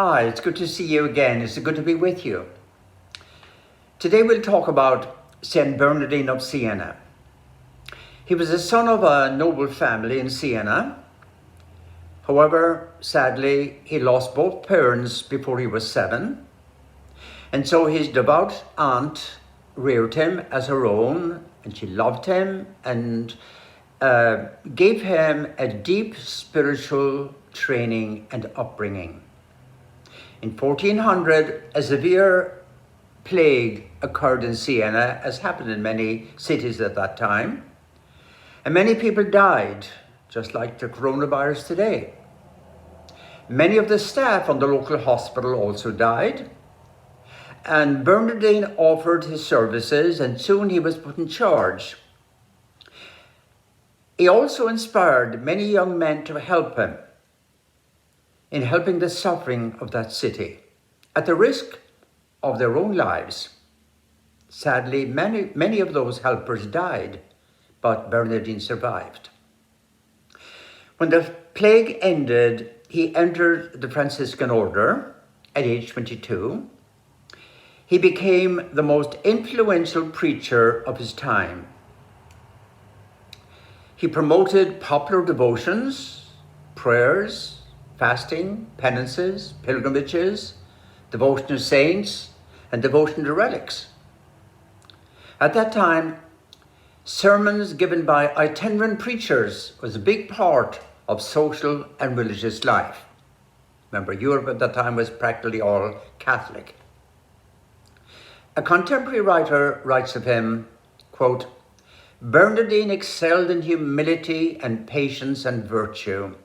Hi, it's good to see you again. It's good to be with you. Today we'll talk about Saint Bernardino of Sienna. He was the son of a noble family in Siena. However, sadly, he lost both parents before he was 7. And so his devout aunt reared him as her own, and she loved him and gave him a deep spiritual training and upbringing. In 1400, a severe plague occurred in Siena, as happened in many cities at that time. And many people died, just like the coronavirus today. Many of the staff on the local hospital also died. And Bernardine offered his services, and soon he was put in charge. He also inspired many young men to help him in helping the suffering of that city, at the risk of their own lives. Sadly, many of those helpers died, but Bernardine survived. When the plague ended, he entered the Franciscan order at age 22. He became the most influential preacher of his time. He promoted popular devotions, prayers, fasting, penances, pilgrimages, devotion to saints, and devotion to relics. At that time, sermons given by itinerant preachers was a big part of social and religious life. Remember, Europe at that time was practically all Catholic. A contemporary writer writes of him, quote, "Bernardine excelled in humility and patience and virtue.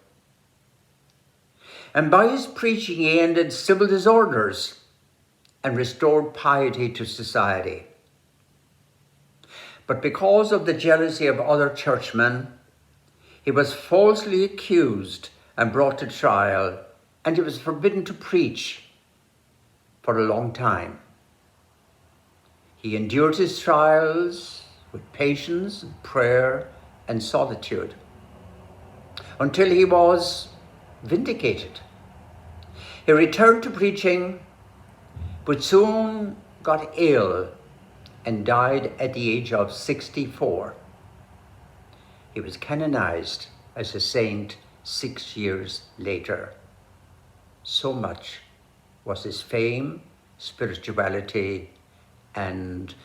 And by his preaching he ended civil disorders and restored piety to society. But because of the jealousy of other churchmen, he was falsely accused and brought to trial, and he was forbidden to preach for a long time. He endured his trials with patience, prayer, and solitude until he was vindicated. He returned to preaching, but soon got ill and died at the age of 64. He was canonized as a saint 6 years later. So much was his fame, spirituality, and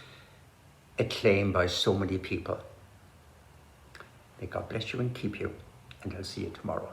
acclaim by so many people. May God bless you and keep you, and I'll see you tomorrow.